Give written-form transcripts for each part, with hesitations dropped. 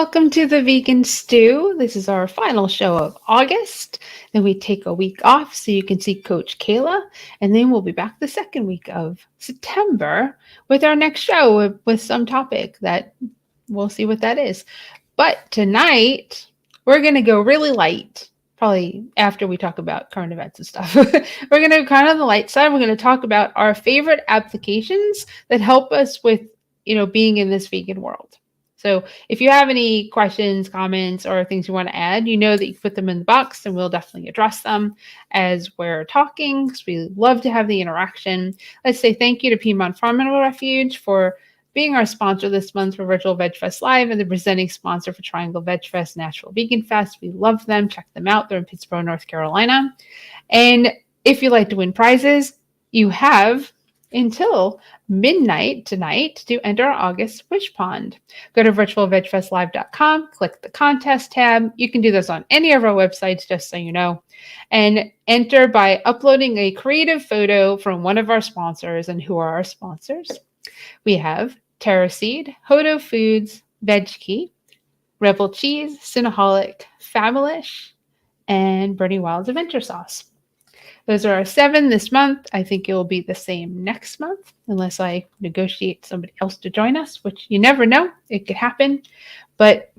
welcome to the Vegan Stew. This is our final show of August. Then we take a week off so you can see Coach Kayla, and then we'll be back the second week of September with our next show with some topic that we'll see what that is. But tonight, we're going to go really light, probably after we talk about current events and stuff. We're going to kind of on the light side. We're going to talk about our favorite applications that help us with, being in this vegan world. So if you have any questions, comments, or things you want to add, you know that you can put them in the box and we'll definitely address them as we're talking because we love to have the interaction. Let's say thank you to Piedmont Farm Animal Refuge for being our sponsor this month for Virtual Veg Fest Live and the presenting sponsor for Triangle Veg Fest Nashville Vegan Fest. We love them. Check them out. They're in Pittsboro, North Carolina. And if you'd like to win prizes, you have until midnight tonight to enter our August Wish Pond. Go to virtualvegfestlive.com, click the contest tab. You can do this on any of our websites, just so you know, and enter by uploading a creative photo from one of our sponsors. And who are our sponsors? We have TerraSeed, Hodo Foods, VegKey, Rebel Cheese, Cinnaholic, Fabulous, and Bernie Wild's Adventure Sauce. Those are our 7 this month. I think it will be the same next month, unless I negotiate somebody else to join us, which you never know. It could happen. But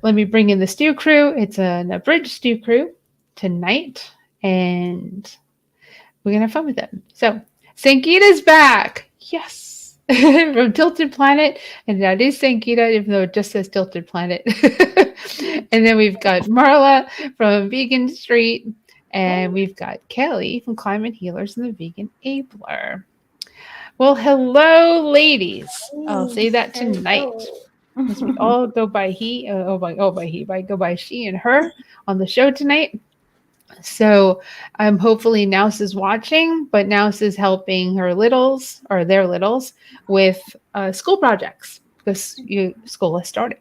let me bring in the stew crew. It's an abridged stew crew tonight, and we're going to have fun with them. So, Sankita's back. Yes. From Tilted Planet. And that is Sankita, even though it just says Tilted Planet. And then we've got Marla from Vegan Street. And we've got Kelly from Climate Healers and the Vegan Abler. Well, hello, ladies. I'll say that tonight. As we all go by go by she and her on the show tonight. So hopefully Nouse is watching, but Nouse is helping their littles with school projects because school has started.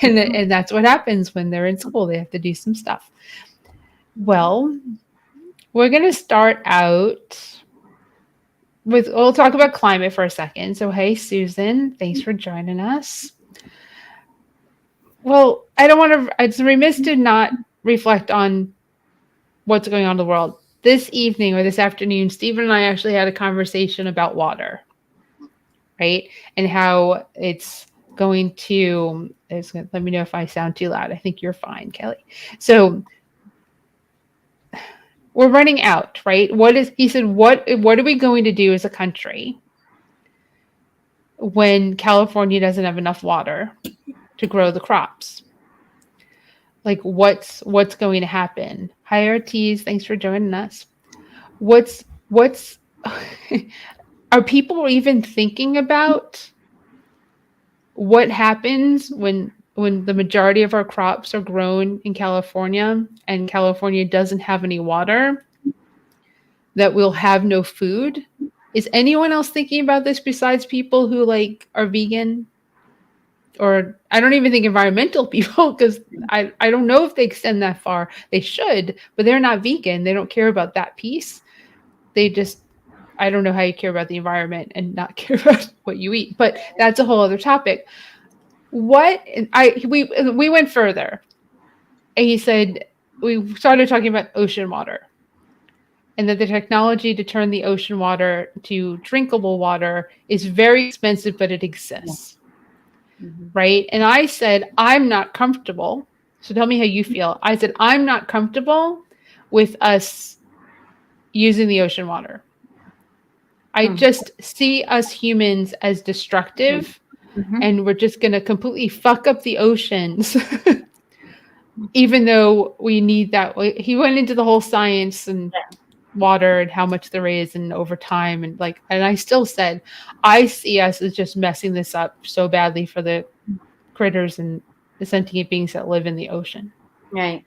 and that's what happens when they're in school. They have to do some stuff. Well, we're going to start out we'll talk about climate for a second. So, hey, Susan, thanks for joining us. Well, it's remiss to not reflect on what's going on in the world. This evening or this afternoon, Stephen and I actually had a conversation about water, right? And how it's going to, let me know if I sound too loud. I think you're fine, Kelly. So, we're running out, right? He said, what are we going to do as a country when California doesn't have enough water to grow the crops? Like what's going to happen? Hi Ortiz, thanks for joining us. Are people even thinking about what happens when the majority of our crops are grown in California and California doesn't have any water, that we'll have no food? Is anyone else thinking about this besides people who are vegan? Or I don't even think environmental people, because I don't know if they extend that far. They should, but they're not vegan. They don't care about that piece. I don't know how you care about the environment and not care about what you eat, but that's a whole other topic. We went further. And he said, we started talking about ocean water and that the technology to turn the ocean water to drinkable water is very expensive, but it exists. Mm-hmm. Right? And I said, I'm not comfortable. So tell me how you feel. I said, I'm not comfortable with us using the ocean water. I just see us humans as destructive. Mm-hmm. And we're just going to completely fuck up the oceans, even though we need that. He went into the whole science and water and how much there is and over time. And I still said, I see us as just messing this up so badly for the critters and the sentient beings that live in the ocean. Right.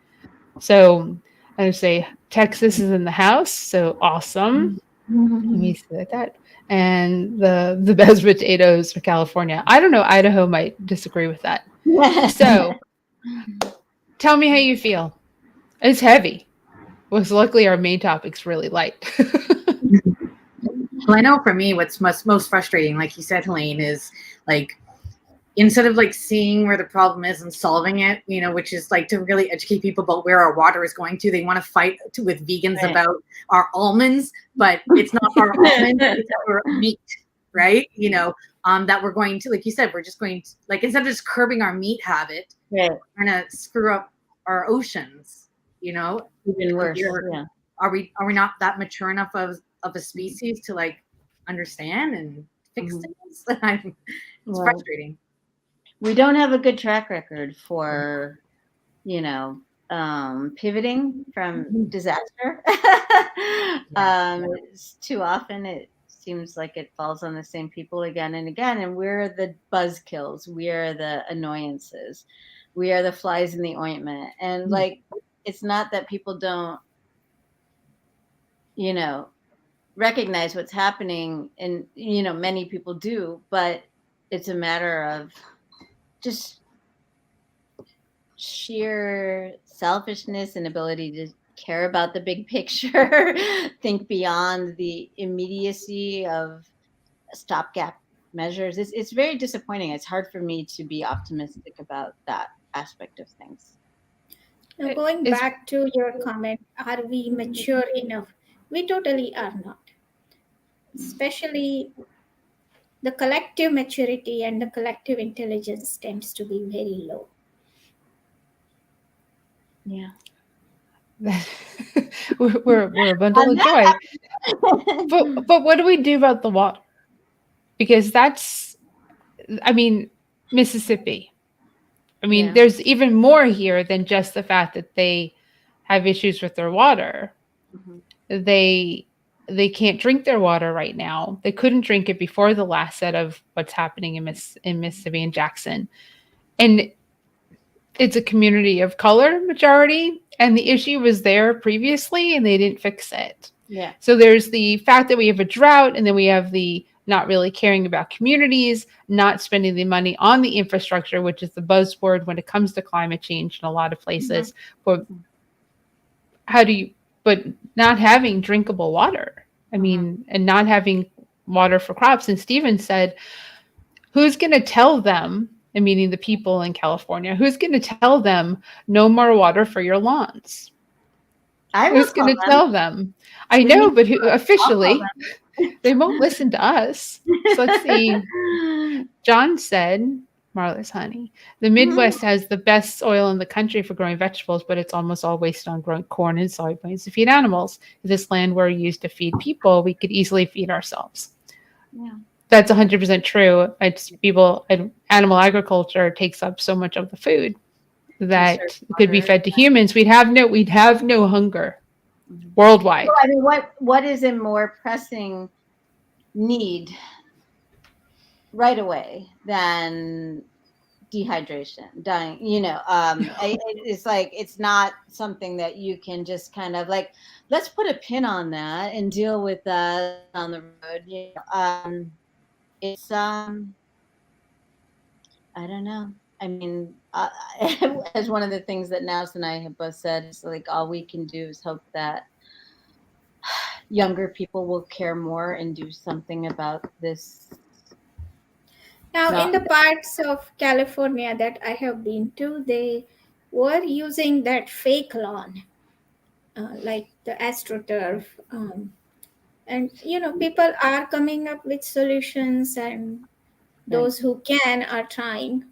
So I would say Texas is in the house. So awesome. Mm-hmm. Let me say that. And the best potatoes for California. I don't know. Idaho might disagree with that. So tell me how you feel. It's heavy. Well, luckily our main topic's really light. Well, I know for me, what's most frustrating, like you said, Helene, is instead of like seeing where the problem is and solving it, which is like to really educate people about where our water is going to. They want to fight with vegans about our almonds, but it's not our almonds, it's our meat, right? That we're going to, like you said, we're just going to, like, instead of just curbing our meat habit, we're gonna screw up our oceans, Even worse. Yeah. Are we not that mature enough of a species to like understand and fix things? It's frustrating. We don't have a good track record for, pivoting from disaster. Too often it seems like it falls on the same people again and again, and we're the buzzkills, we are the annoyances, we are the flies in the ointment. And like, it's not that people don't, recognize what's happening, and many people do, but it's a matter of just sheer selfishness and ability to care about the big picture, think beyond the immediacy of stopgap measures. It's very disappointing. It's hard for me to be optimistic about that aspect of things. Now, going back to your comment, are we mature enough? We totally are not. Especially the collective maturity and the collective intelligence tends to be very low. Yeah. we're a bundle of joy. But what do we do about the water? Because that's, I mean, Mississippi. I mean, there's even more here than just the fact that they have issues with their water. They can't drink their water right now. They couldn't drink it before the last set of what's happening in Mississippi and Jackson. And it's a community of color majority, and the issue was there previously and they didn't fix it. Yeah. So there's the fact that we have a drought, and then we have the not really caring about communities, not spending the money on the infrastructure, which is the buzzword when it comes to climate change in a lot of places. But but not having drinkable water, I mean, and not having water for crops. And Stephen said, who's going to tell them, and meaning the people in California, who's going to tell them no more water for your lawns? Who's going to tell them? I know, but who officially? They won't listen to us. So let's see. John said, Marla's honey, the Midwest has the best soil in the country for growing vegetables, but it's almost all wasted on growing corn and soybeans to feed animals. If this land were used to feed people, we could easily feed ourselves. Yeah. That's 100% true. It's animal agriculture takes up so much of the food that could be fed to humans. We'd have no hunger worldwide. Well, I mean, what is a more pressing need right away than dehydration, dying? It's like, it's not something that you can just kind of like, let's put a pin on that and deal with that on the road. It's I don't know. I mean, as one of the things that Naz and I have both said, is like, all we can do is hope that younger people will care more and do something about this. Now, in the parts of California that I have been to, they were using that fake lawn, like the AstroTurf. And, people are coming up with solutions, and those who can are trying.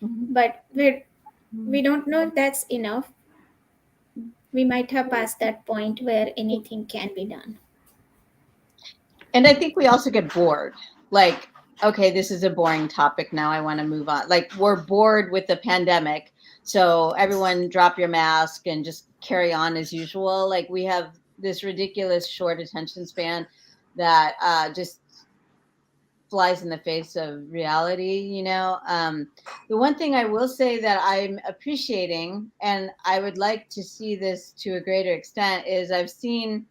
But we don't know if that's enough. We might have passed that point where anything can be done. And I think we also get bored. Like, okay, this is a boring topic now, I want to move on. Like, we're bored with the pandemic, so everyone drop your mask and just carry on as usual. Like, we have this ridiculous short attention span that just flies in the face of reality. The one thing I will say that I'm appreciating, and I would like to see this to a greater extent, is I've seen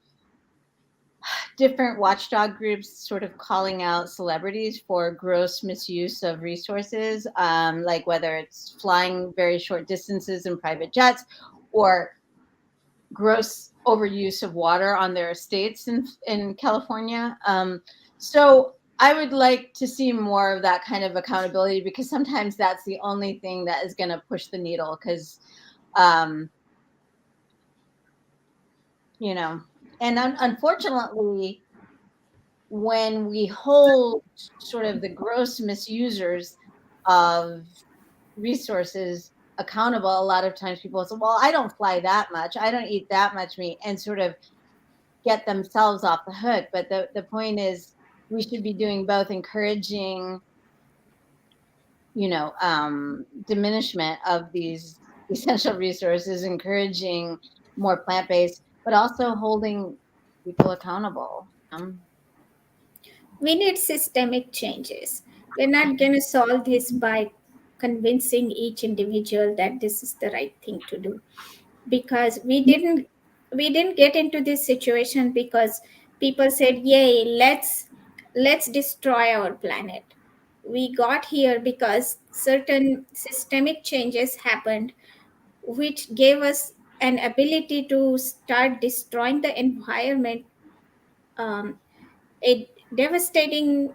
different watchdog groups sort of calling out celebrities for gross misuse of resources, like whether it's flying very short distances in private jets or gross overuse of water on their estates in California. So I would like to see more of that kind of accountability, because sometimes that's the only thing that is going to push the needle. Because, you know, and unfortunately, when we hold sort of the gross misusers of resources accountable, a lot of times people say, well, I don't fly that much, I don't eat that much meat, and sort of get themselves off the hook. But the point is, we should be doing both, encouraging, diminishment of these essential resources, encouraging more plant-based, but also holding people accountable. We need systemic changes. We're not going to solve this by convincing each individual that this is the right thing to do, because we didn't get into this situation because people said, yay, let's destroy our planet. We got here because certain systemic changes happened, which gave us an ability to start destroying the environment, a devastating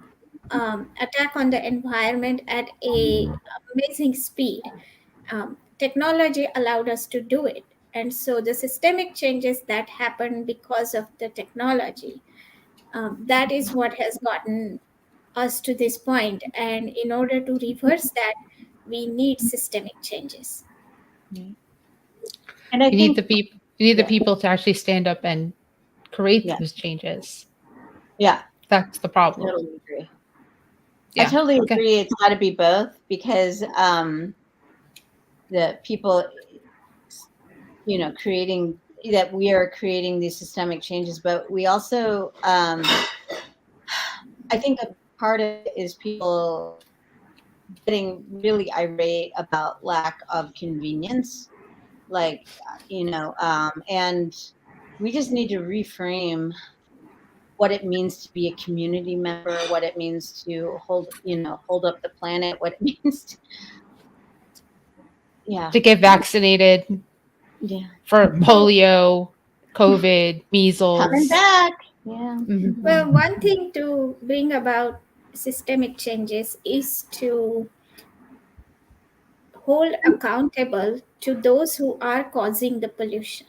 attack on the environment at a amazing speed. Technology allowed us to do it, and so the systemic changes that happened because of the technology, that is what has gotten us to this point. And in order to reverse that, we need systemic changes. And I You need think the people. You need the people to actually stand up and create those changes. Yeah, That's the I problem. totally agree. Yeah. I totally Okay. agree. It's got to be both, because the people, creating that, we are creating these systemic changes, but we also, I think a part of it is people getting really irate about lack of convenience, and we just need to reframe what it means to be a community member, what it means to hold up the planet, what it means to get vaccinated for polio, COVID, measles. Coming back. Yeah. Mhm. Well, one thing to bring about systemic changes is to hold accountable to those who are causing the pollution.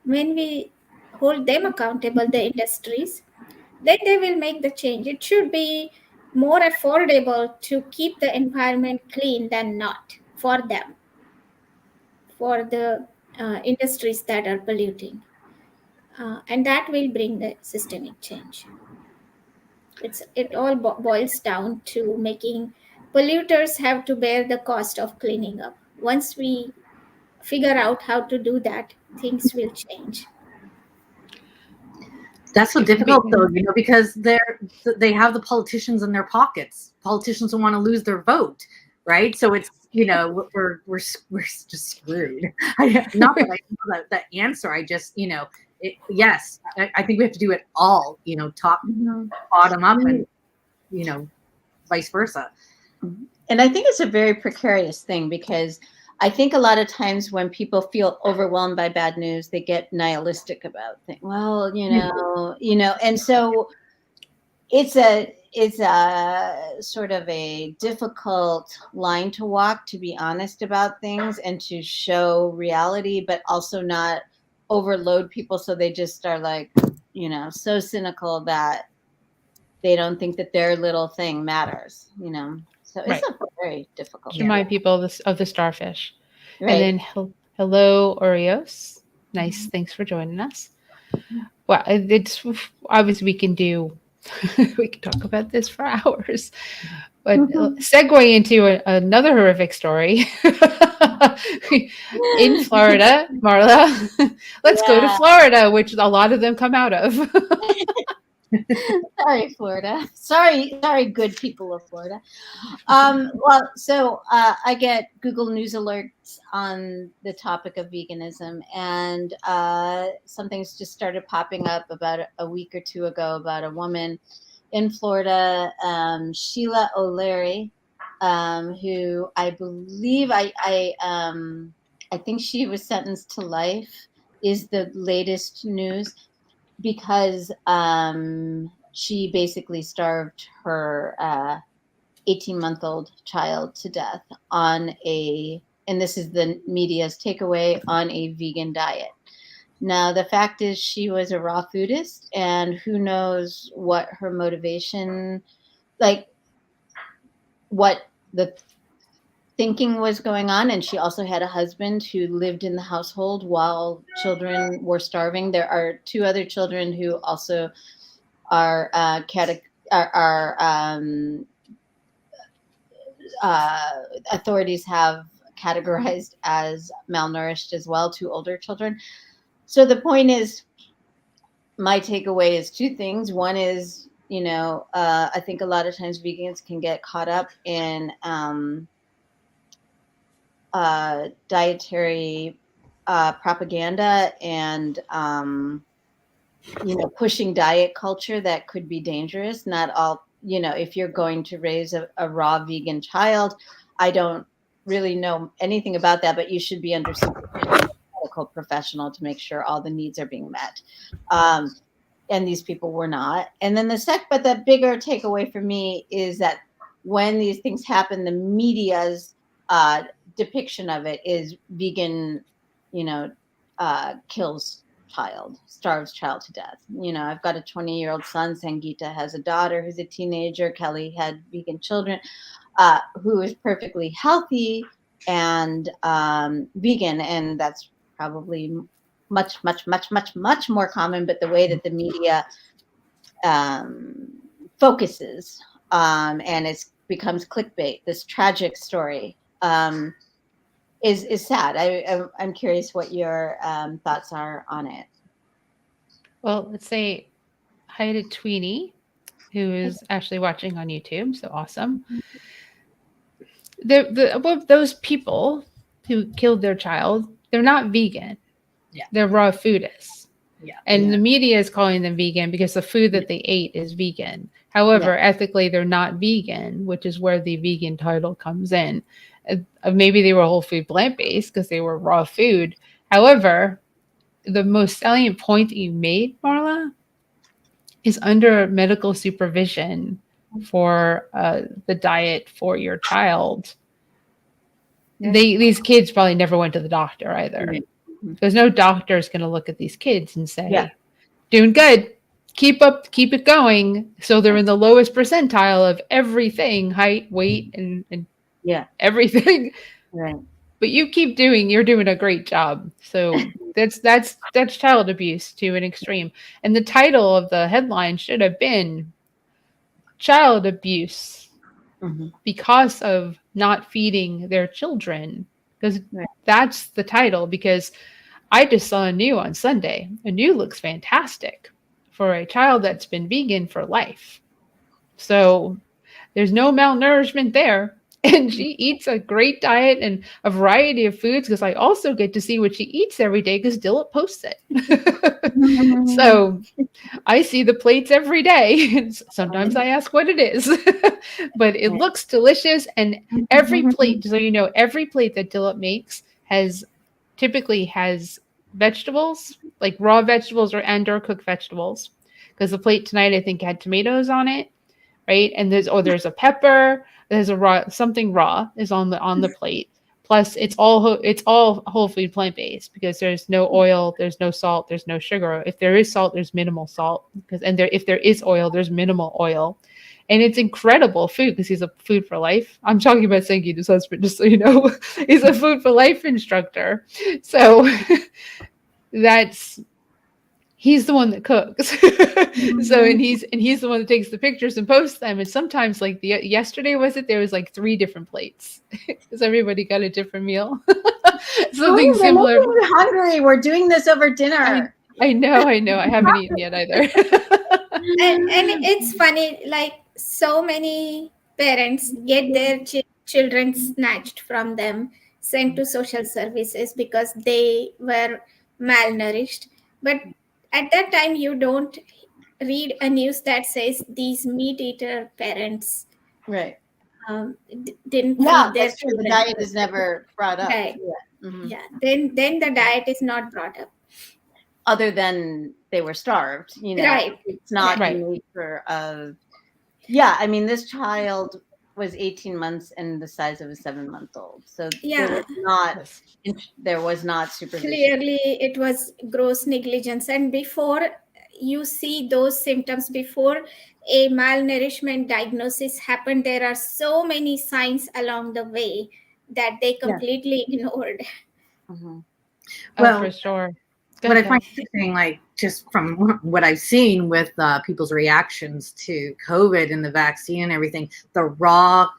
When we hold them accountable, the industries, then they will make the change. It should be more affordable to keep the environment clean than not for them, for the industries that are polluting. And that will bring the systemic change. It all boils down to making polluters have to bear the cost of cleaning up. Once we figure out how to do that, things will change. That's so difficult though, because they have the politicians in their pockets. Politicians don't want to lose their vote, right? So it's we're just screwed. Not that I know that answer. I just yes, I think we have to do it all. Top bottom up, and vice versa. And I think it's a very precarious thing, because I think a lot of times when people feel overwhelmed by bad news, they get nihilistic about things. Well, and so it's a sort of a difficult line to walk, to be honest about things and to show reality, but also not overload people so they just are like, so cynical that they don't think that their little thing matters, So it's a very difficult. Remind people of the starfish. Right. And then hello, Oreos. Nice. Thanks for joining us. Well, it's obviously we can talk about this for hours. But segue into another horrific story in Florida, Marla. Let's go to Florida, which a lot of them come out of. Sorry, Florida. Sorry, good people of Florida. Well, so I get Google News alerts on the topic of veganism, and something's just started popping up about a week or two ago about a woman in Florida, Sheila O'Leary, who I believe I think she was sentenced to life, is the latest news, because she basically starved her 18-month-old child to death on and this is the media's takeaway, on a vegan diet. Now, the fact is she was a raw foodist, and who knows what her motivation, like what the thinking was going on. And she also had a husband who lived in the household while children were starving. There are 2 other children who also are authorities have categorized as malnourished as well, 2 older children. So the point is, my takeaway is 2 things. One is, I think a lot of times vegans can get caught up in dietary propaganda and pushing diet culture that could be dangerous. Not all, if you're going to raise a raw vegan child, I don't really know anything about that, but you should be under supervision of a medical professional to make sure all the needs are being met. And these people were not. And then but the bigger takeaway for me is that when these things happen, the media's depiction of it is vegan, starves child to death. I've got a 20-year-old son. Sangeeta has a daughter who's a teenager. Kelly had vegan children, who is perfectly healthy and vegan. And that's probably much, much, much, much, much more common. But the way that the media focuses and it becomes clickbait, this tragic story, is sad. I'm curious what your thoughts are on it. Well, let's say hi to Tweenie, who is actually watching on YouTube. So awesome. Those people who killed their child, they're not vegan. Yeah. They're raw foodists. Yeah. And the media is calling them vegan because the food that they ate is vegan. However, ethically, they're not vegan, which is where the vegan title comes in. Maybe they were whole food plant-based because they were raw food. However, the most salient point that you made, Marla, is under medical supervision for the diet for your child. These kids probably never went to the doctor either. There's no doctor is going to look at these kids and say, doing good, keep it going. So they're in the lowest percentile of everything, height, weight, and everything. Right. But you're doing a great job. So that's child abuse to an extreme. And the title of the headline should have been child abuse because of not feeding their children. Because that's the title. Because I just saw a new on Sunday. A new looks fantastic for a child that's been vegan for life. So there's no malnourishment there. And she eats a great diet and a variety of foods because I also get to see what she eats every day because Dilip posts it. So I see the plates every day. Sometimes I ask what it is, but it looks delicious. And every plate, so you know, every plate that Dilip makes typically has vegetables, like raw vegetables or cooked vegetables. Because the plate tonight, I think, had tomatoes on it, right? And there's a pepper. There's something raw is on the plate. Plus, it's all whole food plant-based because there's no oil, there's no salt, there's no sugar. If there is salt, there's minimal salt. If there is oil, there's minimal oil. And it's incredible food because he's a food for life. I'm talking about Sangeeta's husband, just so you know. He's a food for life instructor. So he's the one that cooks. So and he's the one that takes the pictures and posts them. And sometimes, like yesterday, there was like 3 different plates because everybody got a different meal. Something similar. We're hungry. We're doing this over dinner. I know. I haven't eaten yet either. and it's funny, like so many parents get their children snatched from them, sent to social services because they were malnourished. But at that time, you don't read a news that says these meat eater parents didn't feed their children. The diet is never brought up. Right. Yeah. Then the diet is not brought up. other than they were starved, Right. it's not Right. the nature of, yeah, I mean, this child was 18 months and the size of a 7-month-old. So Yeah. there was not supervision. Clearly, it was gross negligence. And before you see those symptoms, before a malnourishment diagnosis happened, there are so many signs along the way that they completely ignored. Mhm. Oh, for sure. Go What I ahead, find Val. interesting, like just from what I've seen with people's reactions to COVID and the vaccine and everything, the raw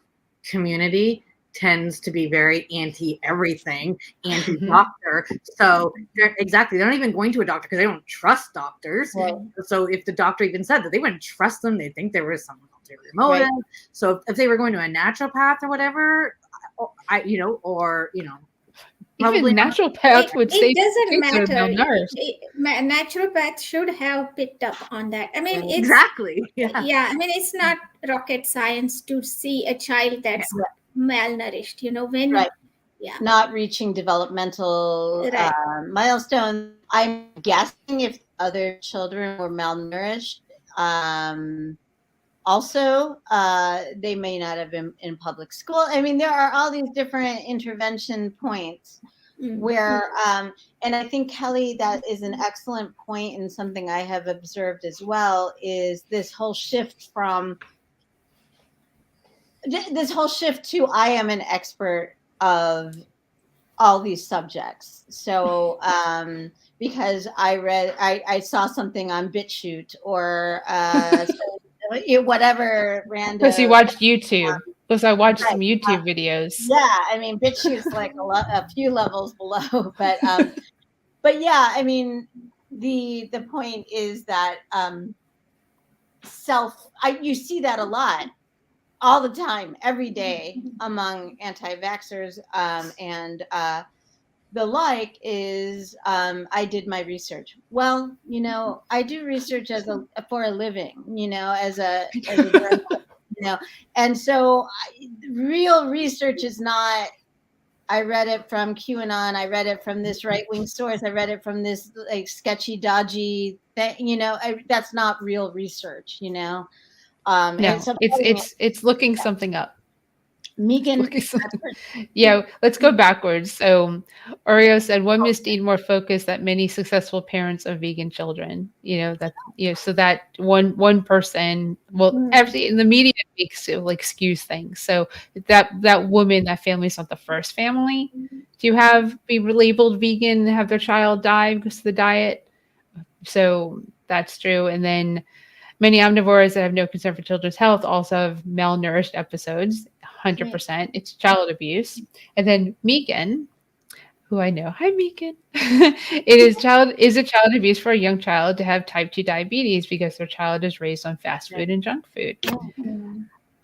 community tends to be very anti everything, anti doctor. So they don't even going to a doctor because they don't trust doctors. Right. So if the doctor even said that, they wouldn't trust them. They think there was some ulterior motive. Right. So if they were going to a naturopath or whatever, Even naturopath would say It doesn't kids are malnourished. Naturopath should have picked up on that. I mean, it's exactly. yeah. I mean, it's not rocket science to see a child that's malnourished. When Right. Not reaching developmental milestones. I'm guessing if other children were malnourished, also, they may not have been in public school. I mean, there are all these different intervention points where, and I think, Kelly, that is an excellent point, and something I have observed as well, is this whole shift to I am an expert of all these subjects. So, because I saw something on BitChute or whatever random. Because you watched YouTube. Because I watched some YouTube videos. Yeah, I mean, BitChute's like a few levels below, but yeah, I mean, the point is that you see that a lot, all the time, every day among anti-vaxxers and the like is I did my research. Well, I do research for a living, as a and so real research is not, I read it from QAnon, I read it from this right-wing source, I read it from this like sketchy, dodgy thing, that's not real research, No, it's looking something up. Megan. Yeah, let's go backwards. So Oreo said one must need more focus that many successful parents of vegan children, so that one person, everything in the media makes to excuse things. So that woman, that family is not the first family to be labeled vegan and have their child die because of the diet. So that's true. And then many omnivores that have no concern for children's health also have malnourished episodes. 100%. It's child abuse. And then Megan, who I know, hi Megan. Is a child abuse for a young child to have type 2 diabetes because their child is raised on fast food and junk food.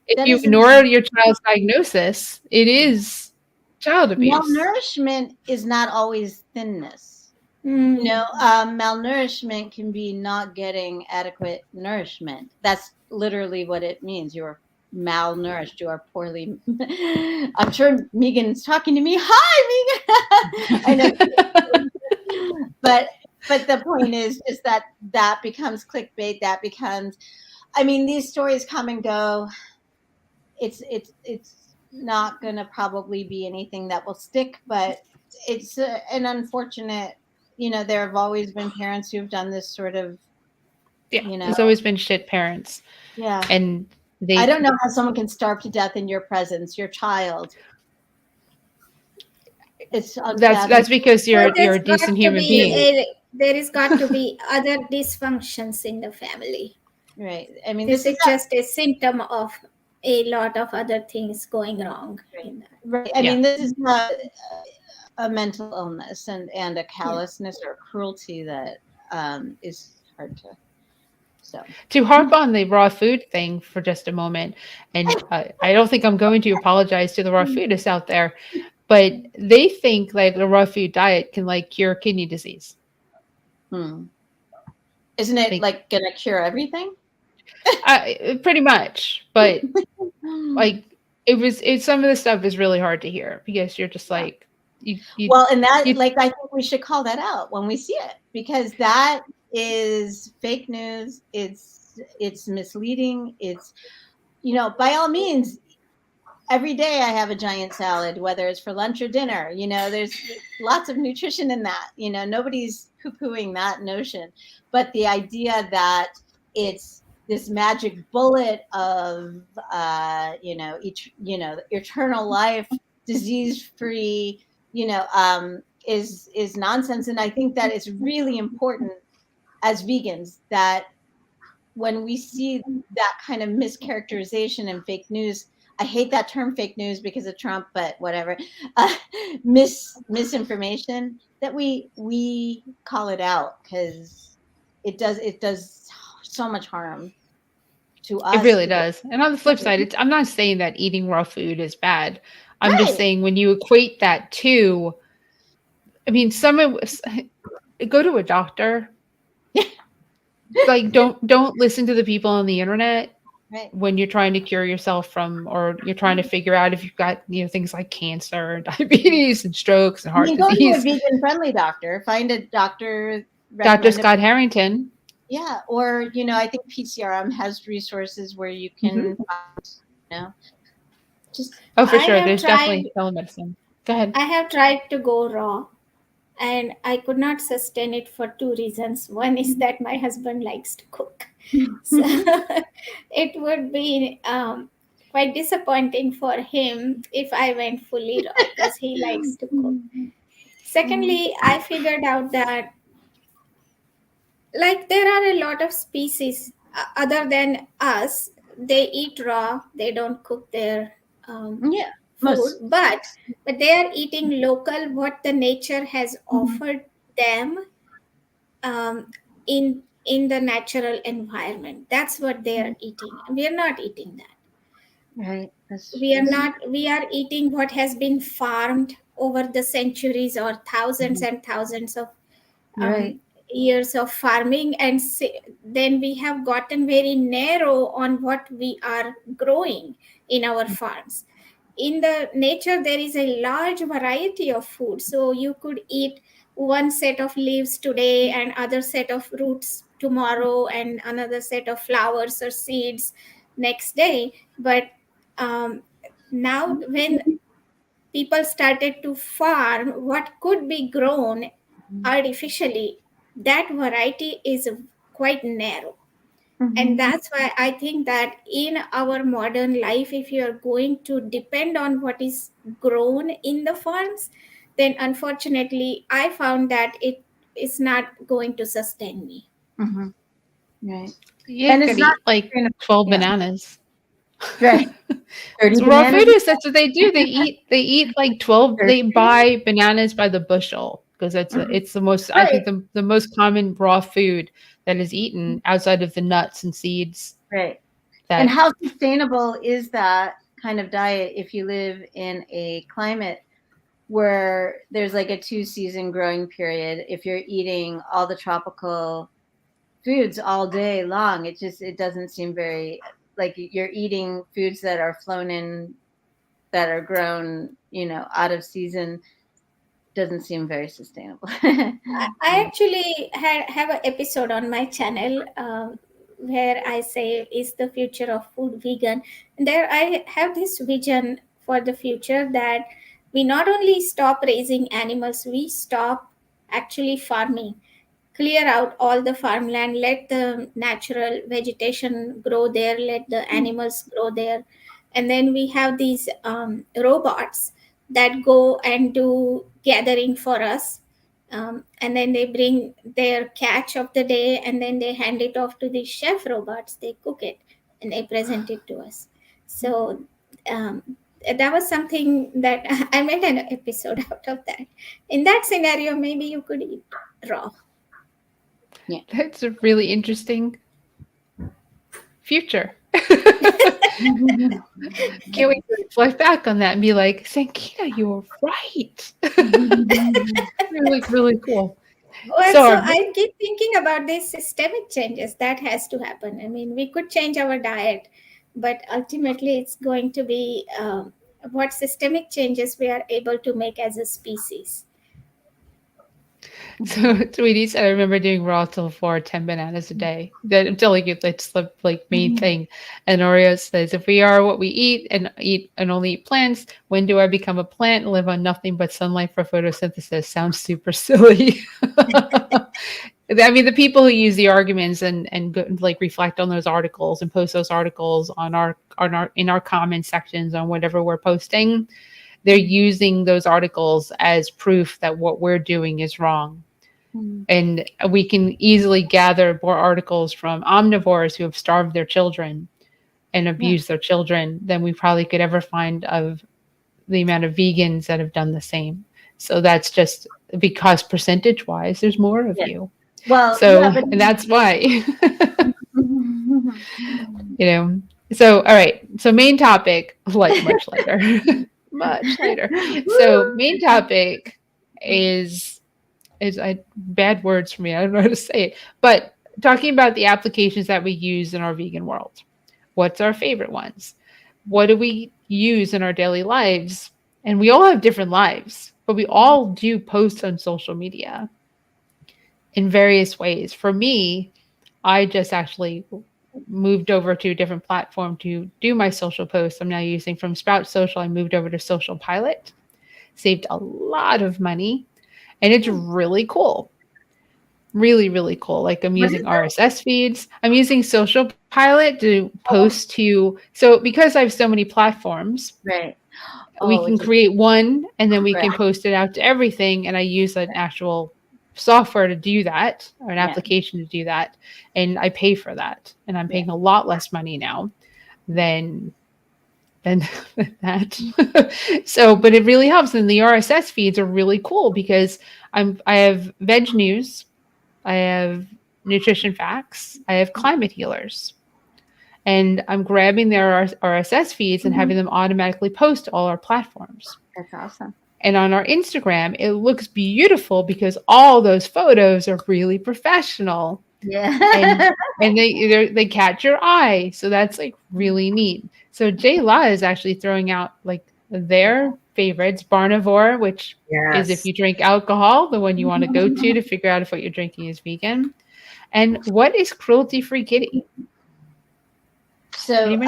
If you ignore your child's diagnosis, it is child abuse. Malnourishment is not always thinness. Malnourishment can be not getting adequate nourishment. That's literally what it means. You're malnourished. You are poorly. I'm sure Megan's talking to me. Hi, Megan. I know. But the point is that becomes clickbait. That becomes, I mean, these stories come and go. It's not going to probably be anything that will stick, but it's an unfortunate. There have always been parents who've done this sort of. There's always been shit parents. Yeah, and I don't know how someone can starve to death in your presence, your child. That's because you're a decent human being. There has got to be other dysfunctions in the family. Right. I mean, this is just a symptom of a lot of other things going wrong. Right. I mean, this is not a mental illness and a callousness or cruelty that is hard to. To harp on the raw food thing for just a moment, and I don't think I'm going to apologize to the raw foodists out there, but they think the raw food diet can cure kidney disease. Isn't it gonna cure everything? Pretty much, but some of the stuff is really hard to hear because you're just Well, and that, you- like, I think we should call that out when we see it, because that is fake news. It's misleading. It's, by all means, every day I have a giant salad, whether it's for lunch or dinner. There's lots of nutrition in that. Nobody's poo-pooing that notion. But the idea that it's this magic bullet of, eternal life, disease-free, is nonsense. And I think that it's really important as vegans that when we see that kind of mischaracterization and fake news, I hate that term fake news because of Trump, but whatever, misinformation, that we call it out, because it does so much harm to us. It really does. And on the flip side, I'm not saying that eating raw food is bad. I'm just Right. saying when you equate that to, I mean, go to a doctor. Like, don't listen to the people on the internet Right. when you're trying to cure yourself from, or you're trying to figure out if you've got, things like cancer, diabetes, and strokes and heart Go to a disease. vegan-friendly doctor. Find a doctor. Dr. Scott Harrington. Yeah, or I think PCRM has resources where you can, just. Oh, for I sure. have There's tried- definitely telemedicine. Go ahead. I have tried to go raw, and I could not sustain it for two reasons. One is that my husband likes to cook. So it would be quite disappointing for him if I went fully raw, because he likes to cook. Secondly, I figured out that there are a lot of species other than us. They eat raw. They don't cook their Yeah, food, most. but they are eating local, what the nature has offered them in the natural environment. That's what they are eating. We are not eating that. Right. We are eating what has been farmed over the centuries, or thousands and thousands of Right. years of farming, and then we have gotten very narrow on what we are growing in our farms. In the nature, there is a large variety of food, so you could eat one set of leaves today and other set of roots tomorrow and another set of flowers or seeds next day. But now when people started to farm what could be grown artificially, that variety is quite narrow. And that's why I think that in our modern life, if you are going to depend on what is grown in the farms, then unfortunately, I found that it is not going to sustain me. Right. You And could it's eat not like sustainable. 12 Yeah. bananas. Right. 30 So raw bananas. foodists, that's what they do. They eat like 12. They buy bananas by the bushel because it's the most, I think the most common raw food that is eaten outside of the nuts and seeds. Right. That, And how sustainable is that kind of diet if you live in a climate where there's like a 2-season growing period? If you're eating all the tropical foods all day long, it doesn't seem very, like, you're eating foods that are flown in, that are grown, out of season. Doesn't seem very sustainable. I actually have an episode on my channel where I say, is the future of food vegan? And there I have this vision for the future, that we not only stop raising animals, we stop actually farming, clear out all the farmland, let the natural vegetation grow there, let the animals grow there. And then we have these robots that go and do gathering for us. And then they bring their catch of the day, and then they hand it off to the chef robots. They cook it and they present it to us. So that was something that I made an episode out of that. In that scenario, maybe you could eat raw. that's a really interesting future. Can't wait to reflect back on that and be like, Sankita, you were right. Really, really cool. Well, So so I keep thinking about these systemic changes that has to happen. I mean, we could change our diet, but ultimately it's going to be what systemic changes we are able to make as a species. So Tweety said, I remember doing raw till 10 bananas a day. That until it's the like main thing. And Oreo says, if we are what we eat and only eat plants, when do I become a plant and live on nothing but sunlight for photosynthesis? Sounds super silly. I mean, the people who use the arguments and go, like reflect on those articles and post those articles on our in our comment sections on whatever we're posting, they're using those articles as proof that what we're doing is wrong. And we can easily gather more articles from omnivores who have starved their children and abused their children than we probably could ever find of the amount of vegans that have done the same. So that's just because percentage wise, there's more of you. Well, so and that's why. You know. So all right. So main topic, like much later. Much later. So main topic is bad words for me. I don't know how to say it. But talking about the applications that we use in our vegan world. What's our favorite ones? What do we use in our daily lives? And we all have different lives, but we all do post on social media in various ways. For me, I just actually moved over to a different platform to do my social posts. I'm now using from Sprout Social. I moved over to Social Pilot, saved a lot of money, and it's really cool. Really, really cool. Like I'm using RSS feeds. I'm using Social Pilot to post to, so because I have so many platforms, right. We can create one and then we can post it out to everything. And I use an actual software to do that, or an application to do that. And I pay for that. And I'm paying a lot less money now than that. So, but it really helps. And the RSS feeds are really cool because I have veg news, I have nutrition facts, I have climate healers. And I'm grabbing their RSS feeds and having them automatically post to all our platforms. That's awesome. And on our Instagram, it looks beautiful because all those photos are really professional. Yeah. And they catch your eye. So that's like really neat. So J La is actually throwing out like their favorites, Barnivore, which is if you drink alcohol, the one you want to go to figure out if what you're drinking is vegan. And what is Cruelty-Free Kitty? So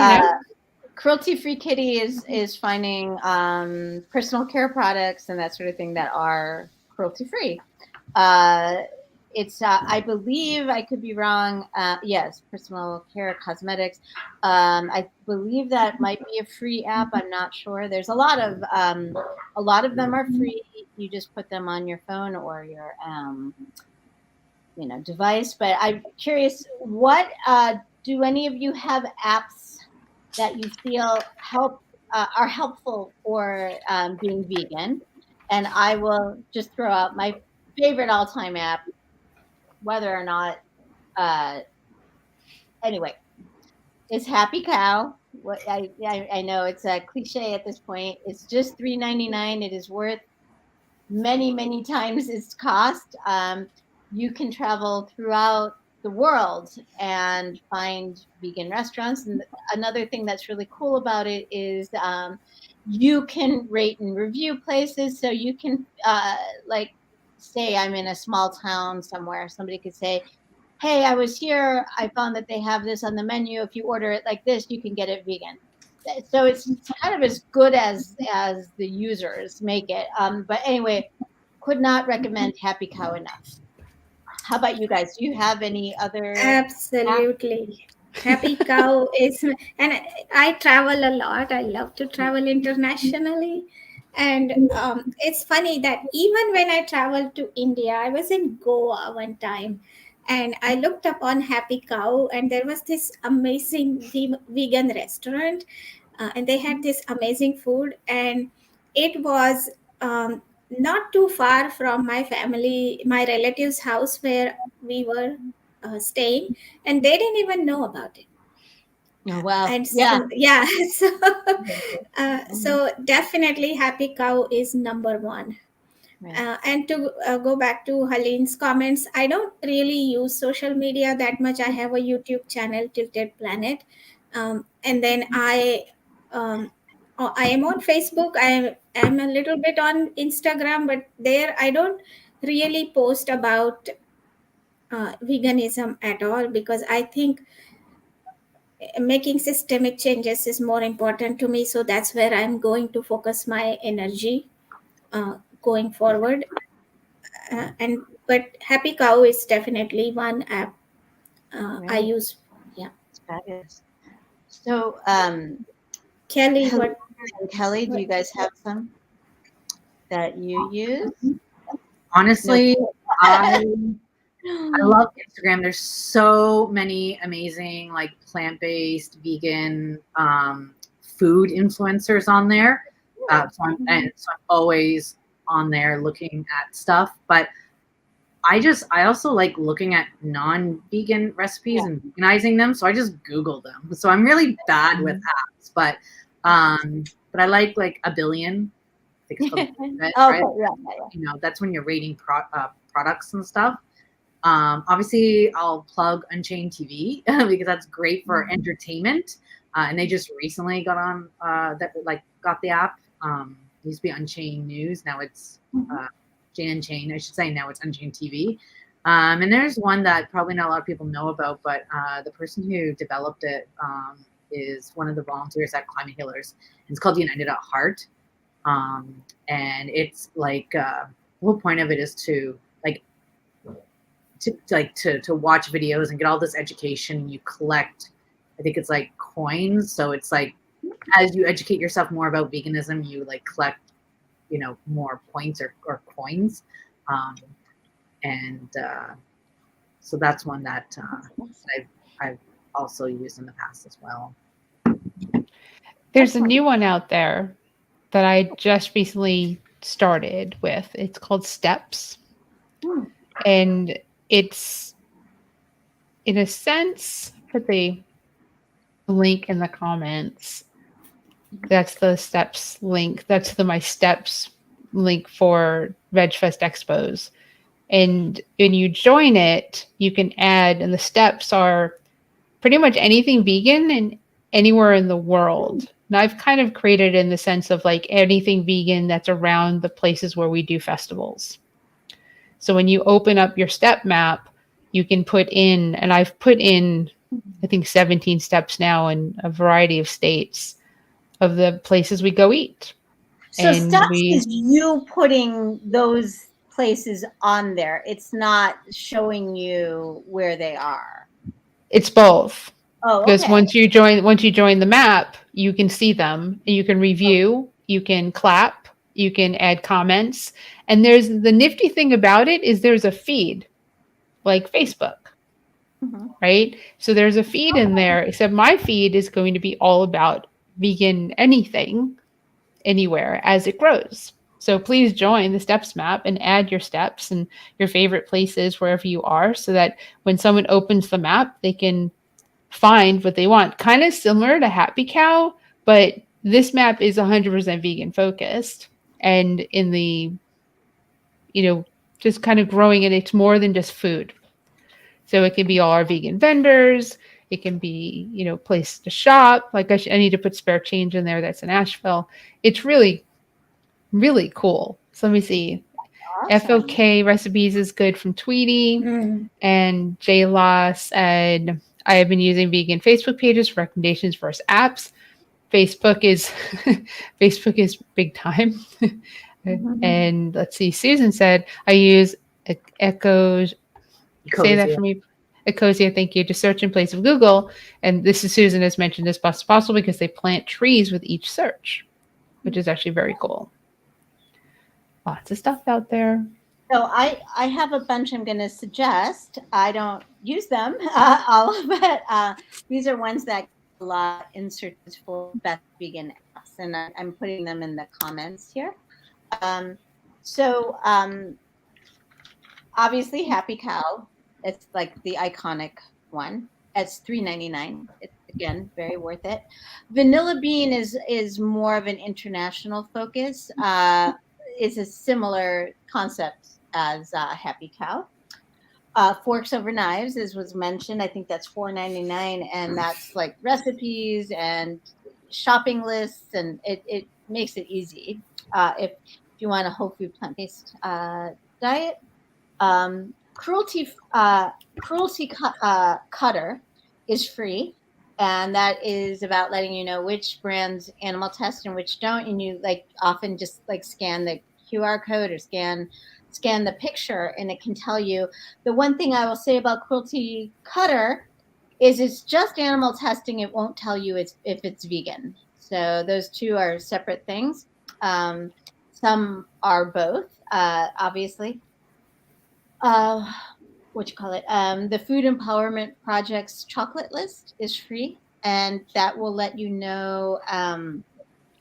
Cruelty-Free Kitty is finding personal care products and that sort of thing that are cruelty-free. It's I believe, I could be wrong. Yes, personal care cosmetics. I believe that might be a free app. I'm not sure. There's a lot of them are free. You just put them on your phone or your device. But I'm curious, what do any of you have apps that you feel are helpful for being vegan? And I will just throw out my favorite all-time app, whether or not, anyway, it's Happy Cow. What I know it's a cliche at this point. It's just $3.99. It is worth many, many times its cost. You can travel throughout the world and find vegan restaurants. And another thing that's really cool about it is you can rate and review places. So you can like say I'm in a small town somewhere. Somebody could say, hey, I was here. I found that they have this on the menu. If you order it like this, you can get it vegan. So it's kind of as good as the users make it. But anyway, could not recommend Happy Cow enough. How about you guys? Do you have any other? Absolutely. Happy Cow is, and I travel a lot. I love to travel internationally. And it's funny that even when I traveled to India, I was in Goa one time and I looked up on Happy Cow and there was this amazing vegan restaurant and they had this amazing food and it was not too far from my relatives' house where we were staying, and they didn't even know about it. Oh, wow. And so definitely Happy Cow is number one. Right. And to go back to Helene's comments, I don't really use social media that much. I have a YouTube channel, Tilted Planet, and then I I am on Facebook. I am a little bit on Instagram, but there I don't really post about veganism at all, because I think making systemic changes is more important to me. So that's where I'm going to focus my energy going forward. But Happy Cow is definitely one app I Right. use. Yeah, It's fabulous. So, Kelly, Helena what? and Kelly, do you guys have some that you use? Honestly, I love Instagram. There's so many amazing like plant-based vegan food influencers on there. So I'm always on there looking at stuff. But I also like looking at non-vegan recipes and veganizing them. So I just Google them. So I'm really bad with apps, but I like a billion. I think it's called Billion, right? You know, that's when you're rating products and stuff. Obviously, I'll plug Unchained TV because that's great for entertainment. And they just recently got on got the app. It used to be Unchained News. Now it's Jane Unchained. I should say now it's Unchained TV. And there's one that probably not a lot of people know about, but the person who developed it is one of the volunteers at Climate Healers. It's called United at Heart. And it's like the whole point of it is to watch videos and get all this education. You collect, I think it's like coins. So it's like as you educate yourself more about veganism, you like collect, you know, more points or coins. So that's one that I've also used in the past as well. There's a new one out there that I just recently started with. It's called Steps. And it's, in a sense, put the link in the comments. That's the Steps link. That's the My Steps link for VegFest Expos. And when you join it, you can add, and the steps are pretty much anything vegan and anywhere in the world. Now I've kind of created in the sense of like anything vegan that's around the places where we do festivals. So when you open up your step map, you can put in, and I've put in, I think 17 steps now in a variety of states of the places we go eat. So steps is you putting those places on there. It's not showing you where they are. It's both. Oh, because okay. once you join the map, you can see them and you can review, you can clap, you can add comments. And there's the nifty thing about it is there's a feed like Facebook, right? So there's a feed in there, except my feed is going to be all about vegan anything, anywhere as it grows. So please join the steps map and add your steps and your favorite places wherever you are so that when someone opens the map, they can find what they want. Kind of similar to Happy Cow, but this map is 100% vegan focused and in the, you know, just kind of growing it. It's more than just food. So it can be all our vegan vendors. It can be, you know, place to shop. Like I need to put Spare Change in there. That's in Asheville. It's really, really cool. So let me see. Awesome. FOK Recipes is good from Tweety. And JLaw said, I have been using vegan Facebook pages for recommendations for apps. Facebook is big time. And let's see, Susan said, I use Echoes. Say that for me. Ecosia, thank you. To search in place of Google. And this is Susan has mentioned this possible because they plant trees with each search, which is actually very cool. Lots of stuff out there. So I have a bunch I'm going to suggest. I don't use them, all of it. These are ones that get a lot in searches for best vegan apps, and I'm putting them in the comments here. Obviously, Happy Cow. It's like the iconic one. It's $3.99. It's, again, very worth it. Vanilla Bean is more of an international focus. It's a similar concept as Happy Cow. Forks Over Knives, as was mentioned, I think that's $4.99, and that's like recipes and shopping lists, and it makes it easy if you want a whole food plant-based diet. Cruelty Cutter is free, and that is about letting you know which brands animal test and which don't, and you like often just like scan the QR code or scan the picture, and it can tell you. The one thing I will say about Cruelty Cutter is it's just animal testing. It won't tell you if it's vegan. So those two are separate things. Some are both, obviously. What you call it? The Food Empowerment Project's chocolate list is free, and that will let you know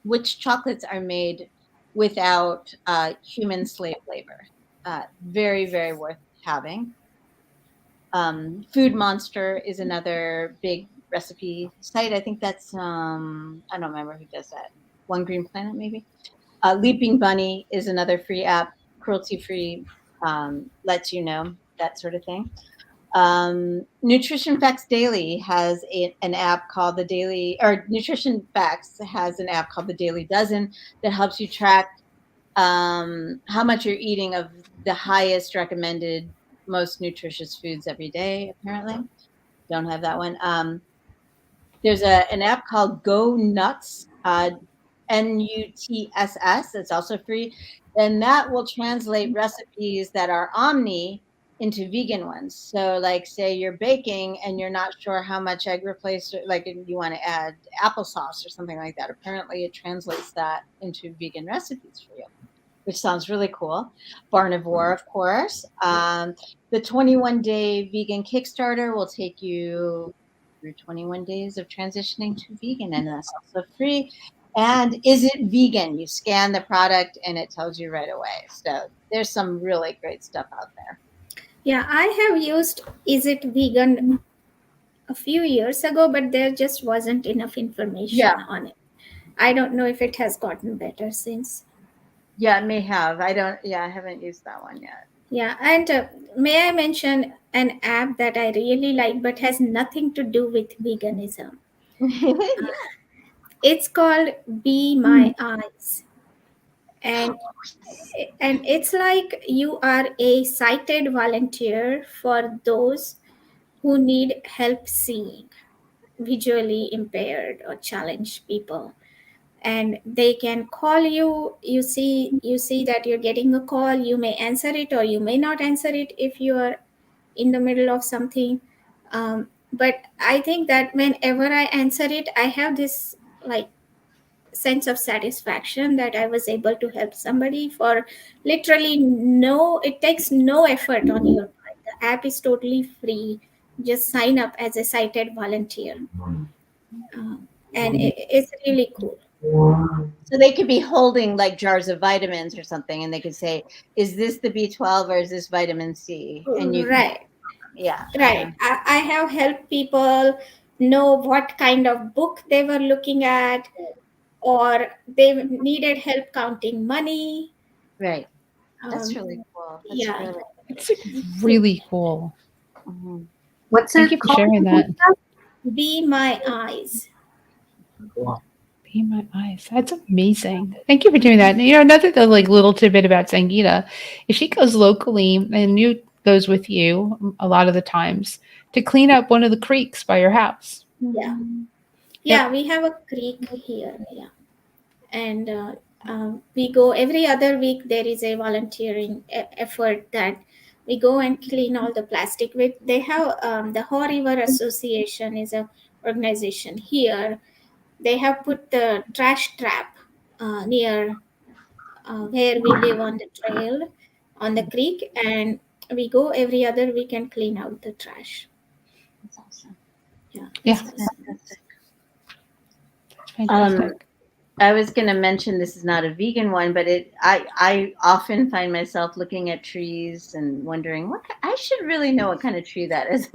which chocolates are made without human slave labor. Very, very worth having. Food Monster is another big recipe site. I think that's I don't remember who does that. One Green Planet, maybe. Leaping Bunny is another free app, cruelty-free, lets you know that sort of thing. Nutrition Facts Daily has an app called the Daily, or Nutrition Facts has an app called the Daily Dozen that helps you track how much you're eating of the highest recommended, most nutritious foods every day. Apparently, don't have that one. There's an app called Go Nuts. NUTSS. It's also free, and that will translate recipes that are omni into vegan ones. So, like, say you're baking and you're not sure how much egg replacer, like you want to add applesauce or something like that. Apparently, it translates that into vegan recipes for you, which sounds really cool. Barnivore, of course. The 21-day vegan Kickstarter will take you through 21 days of transitioning to vegan, and that's also free. And is it vegan? You scan the product and it tells you right away. So there's some really great stuff out there. Yeah, I have used Is It Vegan a few years ago, but there just wasn't enough information on it. I don't know if it has gotten better since. Yeah, it may have. I haven't used that one yet. Yeah, and may I mention an app that I really like but has nothing to do with veganism? It's called Be My Eyes. And it's like you are a sighted volunteer for those who need help seeing, visually impaired or challenged people. And they can call you. You see that you're getting a call. You may answer it or you may not answer it if you are in the middle of something. But I think that whenever I answer it, I have this like sense of satisfaction that I was able to help somebody for literally it takes no effort on your part. The app is totally free. Just sign up as a sighted volunteer. And it's really cool. So they could be holding like jars of vitamins or something, and they could say, "Is this the B12 or is this vitamin C?" And you Right. Yeah. Right. I have helped people know what kind of book they were looking at, or they needed help counting money. Right. That's really cool. It's really cool. Mm-hmm. What's Thank it you for called? sharing that. Be My Eyes. Be My Eyes. That's amazing. Thank you for doing that. And, another like little tidbit about Sangeeta, if she goes locally and you goes with you a lot of the times to clean up one of the creeks by your house. Yeah. Yeah, we have a creek here. Yeah. And we go every other week. There is a volunteering effort that we go and clean all the plastic with. They have the Haw River Association is a organization here. They have put the trash trap near where we live on the trail on the creek, and we go every other week and clean out the trash. That's awesome. Yeah. Fantastic. Fantastic. I was going to mention this is not a vegan one, but I often find myself looking at trees and wondering I should really know what kind of tree that is.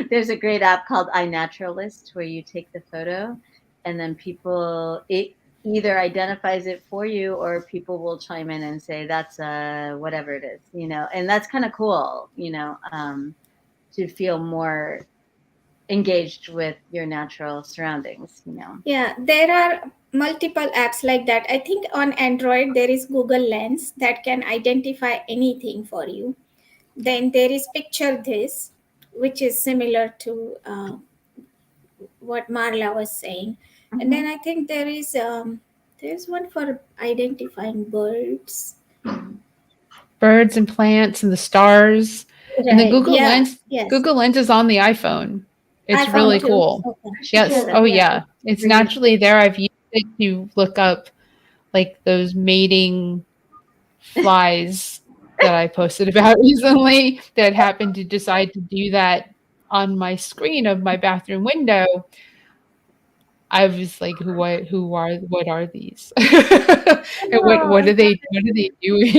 There's a great app called iNaturalist where you take the photo and then it either identifies it for you or people will chime in and say that's whatever it is, and that's kind of cool, to feel more engaged with your natural surroundings, you know. Yeah, there are multiple apps like that. I think on Android there is Google Lens that can identify anything for you. Then there is Picture This, which is similar to what Marla was saying. And then I think there's one for identifying birds. Birds and plants and the stars. And the Right. Google Yeah, Lens. yes. Google Lens is on the iPhone. It's iPhone really too. cool. Okay. Yes. Cool. Oh Yeah. yeah. It's naturally there. I've used it to look up like those mating flies that I posted about recently that happened to decide to do that on my screen of my bathroom window. I was like, what are these? And what are they doing?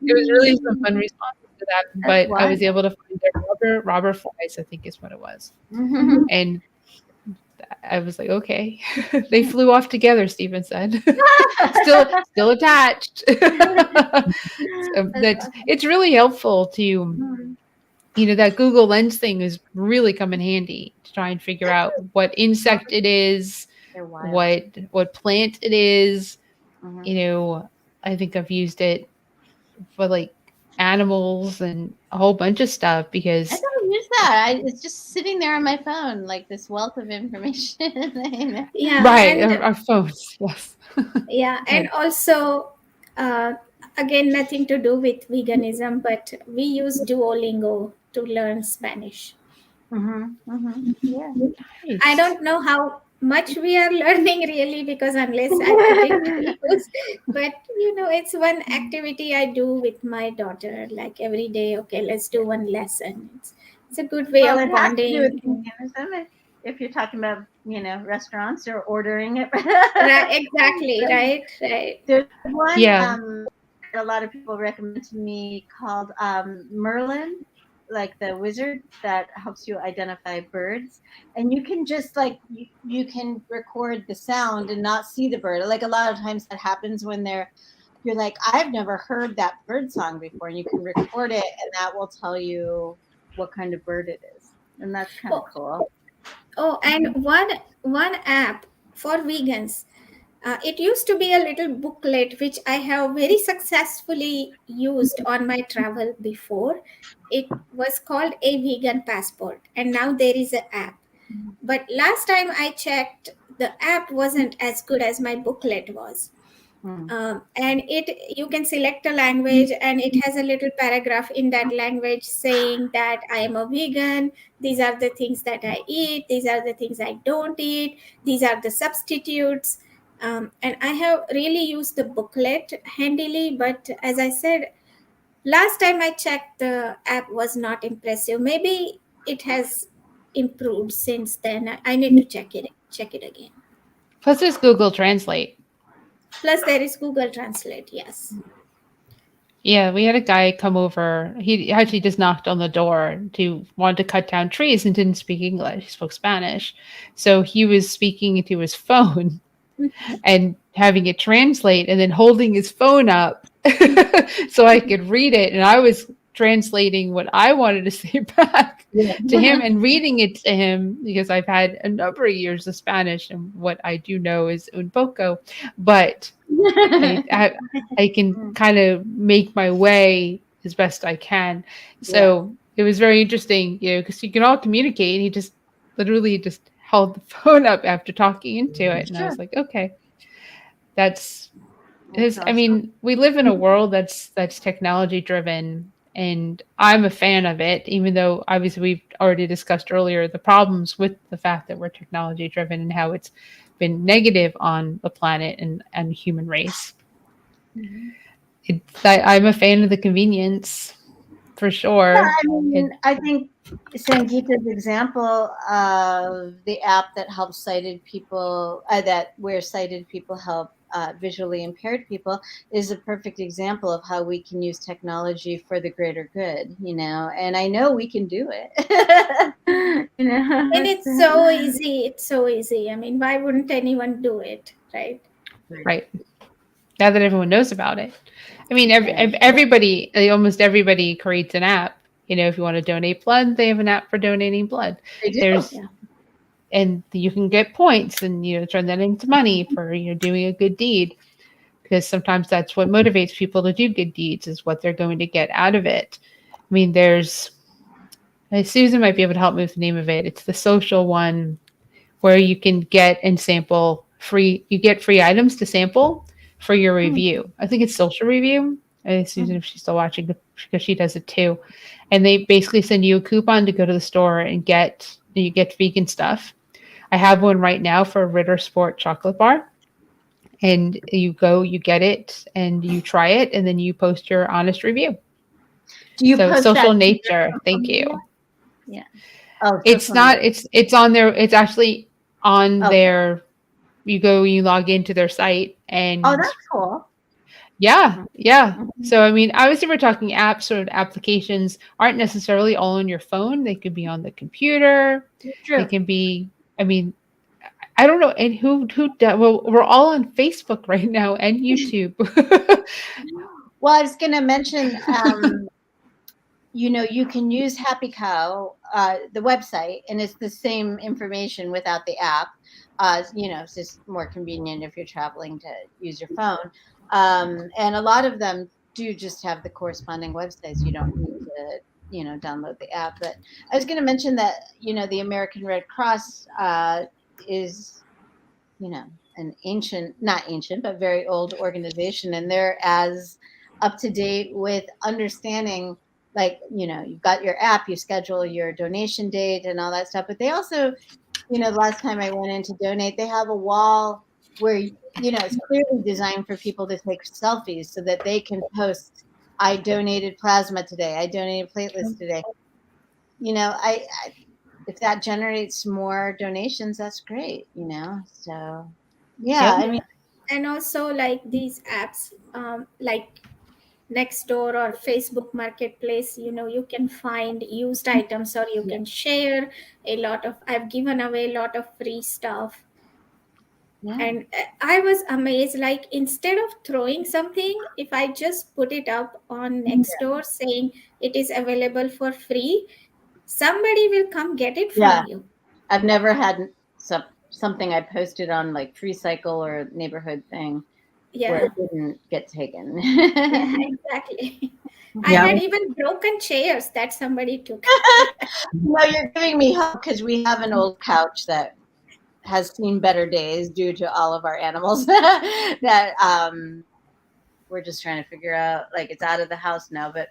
It was really some fun responses to that, but I was able to find their robber flies, I think is what it was. And I was like, okay. They flew off together, Stephen said. still attached. So it's really helpful to, that Google Lens thing is really come in handy to try and figure out what insect it is, what plant it is. I think I've used it for like animals and a whole bunch of stuff because I don't use that. It's just sitting there on my phone, like this wealth of information. Yeah. right, And, our phones, yes. yeah, and also again, nothing to do with veganism, but we use Duolingo to learn Spanish. Yeah. Nice. I don't know how much we are learning really, because unless I put it to use, but it's one activity I do with my daughter, like every day. Okay, let's do one lesson. It's a good way of It has to do with bonding. veganism if you're talking about restaurants or ordering it. Right, exactly, right. There's one Yeah. a lot of people recommend to me called Merlin, like the wizard that helps you identify birds, and you can just like you can record the sound and not see the bird. Like a lot of times that happens when you're like, I've never heard that bird song before, and you can record it and that will tell you what kind of bird it is, and that's kind of cool. Oh, and one app for vegans. It used to be a little booklet which I have very successfully used on my travel before. It was called A Vegan Passport, and now there is an app. But last time I checked, the app wasn't as good as my booklet was. And you can select a language, and it has a little paragraph in that language saying that I am a vegan. These are the things that I eat. These are the things I don't eat. These are the substitutes. And I have really used the booklet handily, but as I said, last time I checked, the app was not impressive. Maybe it has improved since then. I need to check it again. Plus there's Google Translate. Plus there is Google Translate, yes. Yeah, we had a guy come over. He actually just knocked on the door wanted to cut down trees and didn't speak English. He spoke Spanish. So he was speaking into his phone and having it translate and then holding his phone up so I could read it. And I was translating what I wanted to say back to him and reading it to him because I've had a number of years of Spanish and what I do know is un poco, but I can kind of make my way as best I can. So it was very interesting, because you can all communicate, and he just literally just held the phone up after talking into it. And I was like, okay, that's awesome. I mean, we live in a world that's technology driven, and I'm a fan of it, even though obviously we've already discussed earlier the problems with the fact that we're technology driven and how it's been negative on the planet and human race. I'm a fan of the convenience, for sure. Yeah, I mean, I think Sangeeta's example of the app that helps sighted people, where sighted people help visually impaired people, is a perfect example of how we can use technology for the greater good, and I know we can do it. And it's so easy. It's so easy. I mean, why wouldn't anyone do it, right? Right. Now that everyone knows about it. I mean, everybody, almost everybody creates an app If you want to donate blood, they have an app for donating blood. They do. There's Yeah. and you can get points and turn that into money for doing a good deed, because sometimes that's what motivates people to do good deeds, is what they're going to get out of it. I mean, there's Susan might be able to help me with the name of it. It's the social one where you can get and sample free. You get free items to sample for your review. I think it's Social Review. Susan, if she's still watching, because she does it too. And they basically send you a coupon to go to the store and you get vegan stuff. I have one right now for a Ritter Sport chocolate bar. And you go, you get it, and you try it, and then you post your honest review. Do you So post Social that to Nature, your thank social you. media? Yeah. Oh, It's social not. media. It's on their. It's actually on Okay. their. You go, you log into their site, and Oh, that's cool. yeah. Mhm. So I mean, obviously, we're talking apps or applications aren't necessarily all on your phone. They could be on the computer. They True. can be. I mean, I don't know, and well, we're all on Facebook right now and YouTube. Well, I was going to mention, you can use Happy Cow, the website, and it's the same information without the app. It's just more convenient if you're traveling to use your phone. And a lot of them do just have the corresponding websites. You don't need to, download the app. But I was going to mention that, the American Red Cross is, an not ancient, but very old organization. And they're as up to date with understanding, like, you've got your app, you schedule your donation date and all that stuff. But they also, the last time I went in to donate, they have a wall where, it's clearly designed for people to take selfies so that they can post, I donated plasma today, I donated platelets today. I if that generates more donations, that's great, So, yeah, Yep. I mean, And also like these apps, like Nextdoor or Facebook Marketplace, you can find used items, or you yeah, can share a lot of. I've given away a lot of free stuff. yeah, And I was amazed, like instead of throwing something, if I just put it up on Nextdoor saying it is available for free, somebody will come get it from yeah. you. I've never had something I posted on like Free Cycle or neighborhood thing where Yeah, it didn't get taken. yeah, exactly. I Yeah. had even broken chairs that somebody took. No, you're giving me hope because we have an old couch that has seen better days due to all of our animals that we're just trying to figure out. Like, it's out of the house now, but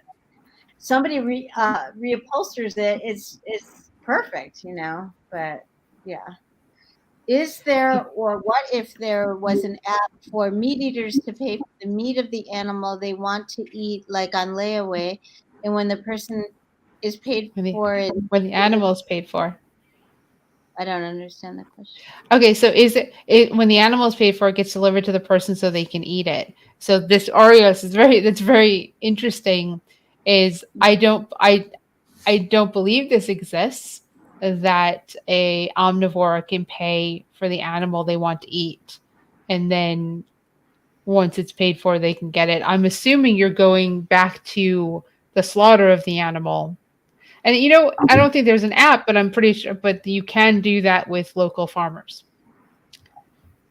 somebody reupholsters it. It's perfect, But yeah. Is there, or what if there was an app for meat eaters to pay for the meat of the animal they want to eat, like on layaway, and when the person is paid When the for it? when the animal is paid for. I don't understand the question. Okay, so is it when the animal is paid for, it gets delivered to the person so they can eat it. So this Oreos is that's very interesting. Is I don't believe this exists, that a omnivore can pay for the animal they want to eat, and then once it's paid for, they can get it. I'm assuming you're going back to the slaughter of the animal. And I don't think there's an app, but I'm pretty sure. But you can do that with local farmers.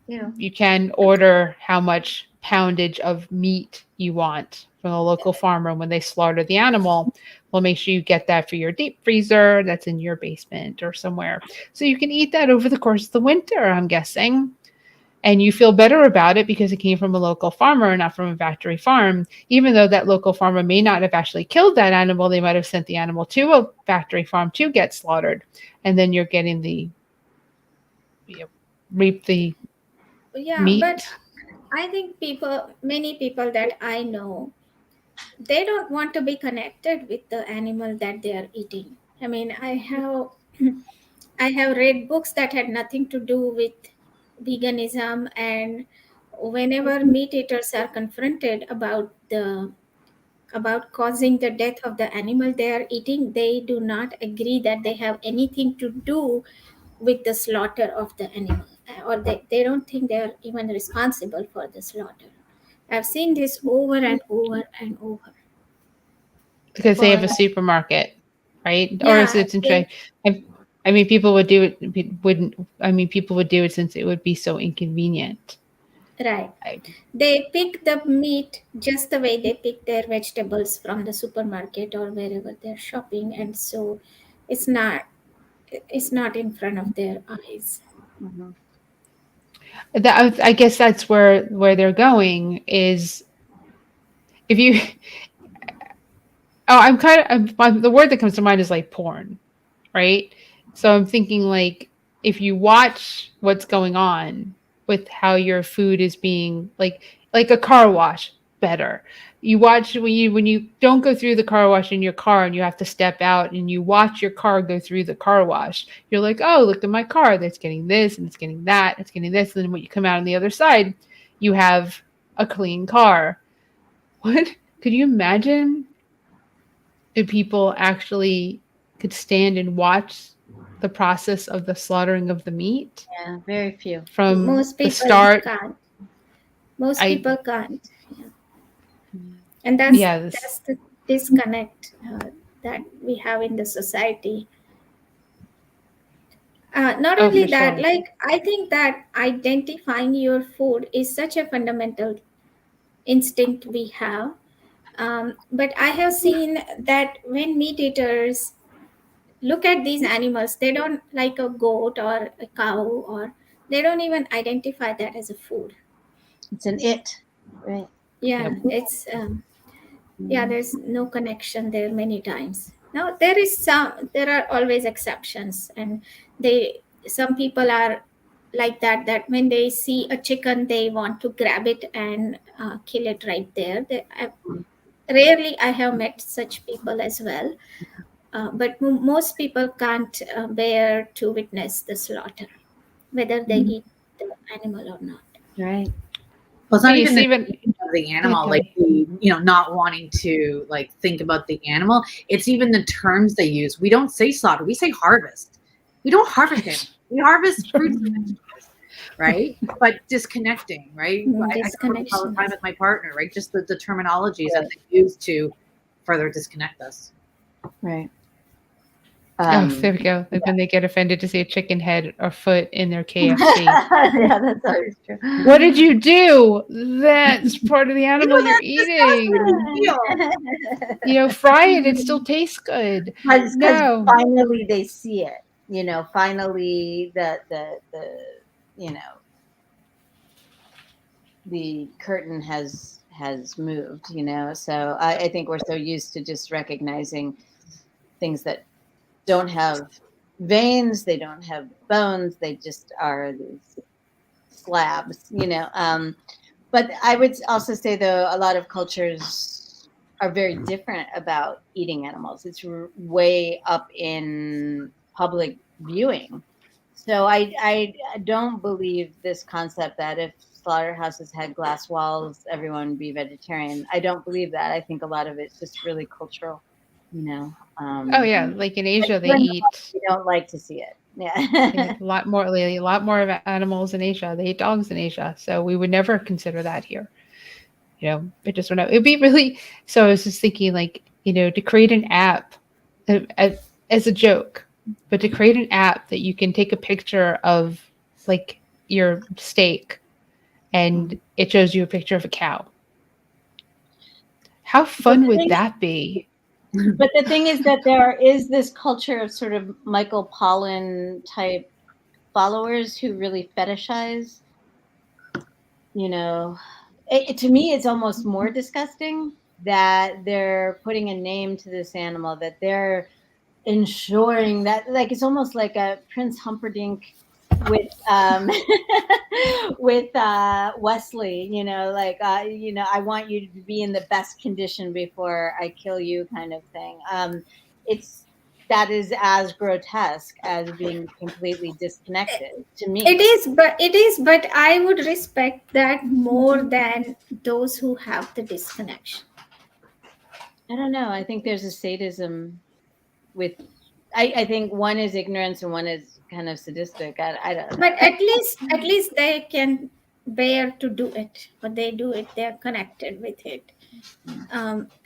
Yeah. You can order how much poundage of meat you want from the local farmer when they slaughter the animal. Well, make sure you get that for your deep freezer that's in your basement or somewhere. So you can eat that over the course of the winter, I'm guessing. And you feel better about it because it came from a local farmer and not from a factory farm. Even though that local farmer may not have actually killed that animal, they might have sent the animal to a factory farm to get slaughtered. And then you're getting reap the Yeah, but meat. I think many people that I know, they don't want to be connected with the animal that they are eating. I mean, I have read books that had nothing to do with veganism, and whenever meat eaters are confronted about causing the death of the animal they are eating, they do not agree that they have anything to do with the slaughter of the animal, or they don't think they are even responsible for the slaughter. I've seen this over and over and over. because they have a Well, supermarket, right? Or is Yeah, it I mean, people would do it. Wouldn't I mean, people would do it since it would be so inconvenient. right. I, They pick the meat just the way they pick their vegetables from the supermarket or wherever they're shopping, and so it's not it's not in front of their eyes. mhm. I guess that's where they're going is if you. Oh, the word that comes to mind is like porn, right? So I'm thinking like if you watch what's going on with how your food is being like a car wash better. You watch when you don't go through the car wash in your car and you have to step out and you watch your car go through the car wash. You're like, "Oh, look at my car. That's getting this and it's getting that. It's getting this." And then when you come out on the other side, you have a clean car. What could you imagine if people actually could stand and watch the process of the slaughtering of the meat Yeah, very few. from Most the people start? can't. Most I people can't. Yeah. Mm. And yeah, that's the disconnect that we have in the society. Not oh only for that, sure. like I think that identifying your food is such a fundamental instinct we have. But I have seen that when meat eaters look at these animals, they don't like a goat or a cow, or they don't even identify that as a food. It's an it, right? Yeah, Yep. it's yeah, there's no connection there many times. Now there are always exceptions, and some people are like that when they see a chicken they want to grab it and kill it right there. Rarely I have met such people as well, but most people can't bear to witness the slaughter, whether they eat the animal or not. Right. Well, it's Yeah, not you even see the even thinking of the go ahead, animal, like Kelly. not wanting to like think about the animal. It's even the terms they use. We don't say slaughter. We say harvest. We don't harvest animals. We harvest fruits and vegetables, right? But disconnecting, right? I talk about this all the Disconnection. time with my partner, right? Just the terminologies that Right. they use to further disconnect us. Right. Oh, there we go. Like when they get offended to see a chicken head or foot in their KFC. Yeah, that's always true. What did you do? That's part of the animal Ew, you're that's eating. disgusting. You know, fry it, it still tastes good. Because No. finally they see it. Finally you know the curtain has moved. So I think we're so used to just recognizing things that don't have veins, they don't have bones, they just are these slabs. But I would also say, though, a lot of cultures are very different about eating animals. It's way up in public viewing. So I don't believe this concept that if slaughterhouses had glass walls, everyone would be vegetarian. I don't believe that. I think a lot of it's just really cultural. You know, Oh yeah, like in Asia they even though eat we don't like to see it. they Yeah. eat a lot more of animals in Asia. They eat dogs in Asia. So we would never consider that here. You know, it just went out. It'd be really so I was just thinking like, to create an app as a joke, but to create an app that you can take a picture of like your steak and it shows you a picture of a cow. How But fun the would thing that be? But the thing is that there is this culture of sort of Michael Pollan type followers who really fetishize, to me, it's almost more disgusting that they're putting a name to this animal, that they're ensuring that, like, it's almost like a Prince Humperdinck with with Wesley, I want you to be in the best condition before I kill you, kind of thing. That is as grotesque as being completely disconnected to me. It is, but I would respect that more than those who have the disconnection. I don't know. I think there's a sadism with. I think one is ignorance and one is kind of sadistic. I don't know. But at least they can bear to do it, or they do it. They're connected with it.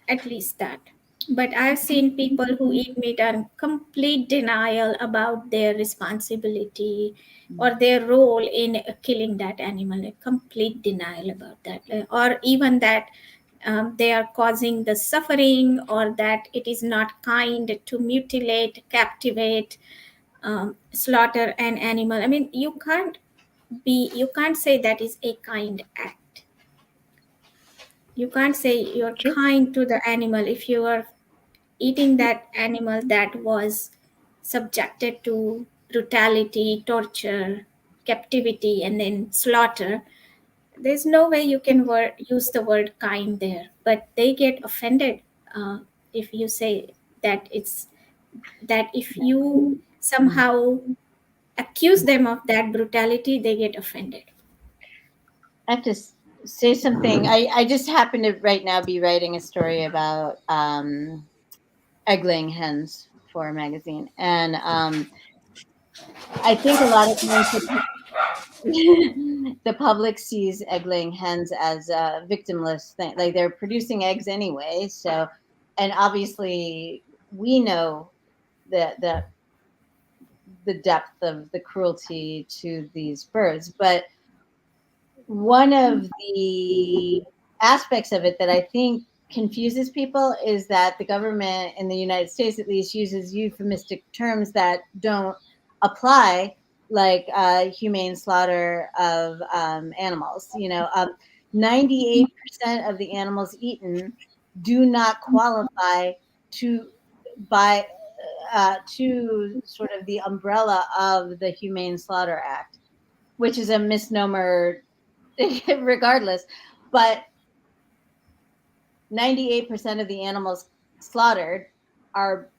At least that. But I've seen people who eat meat are in complete denial about their responsibility or their role in killing that animal, a complete denial about that, or even that they are causing the suffering, or that it is not kind to mutilate, captivate, slaughter an animal. I mean, you can't say that is a kind act. You can't say you're True. kind to the animal if you are eating that animal that was subjected to brutality, torture, captivity, and then slaughter. There's no way you can use the word kind there, but they get offended if you say that it's that if you somehow accuse them of that brutality, they get offended. I have to say something. I just happen to right now be writing a story about egg-laying hens for a magazine, and I think a lot of times the public sees egg-laying hens as a victimless thing. Like, they're producing eggs anyway, so, and obviously we know the depth of the cruelty to these birds, but one of the aspects of it that I think confuses people is that the government in the United States, at least, uses euphemistic terms that don't apply, like humane slaughter of animals. 98% of the animals eaten do not qualify to sort of the umbrella of the Humane Slaughter Act, which is a misnomer regardless. But 98% of the animals slaughtered are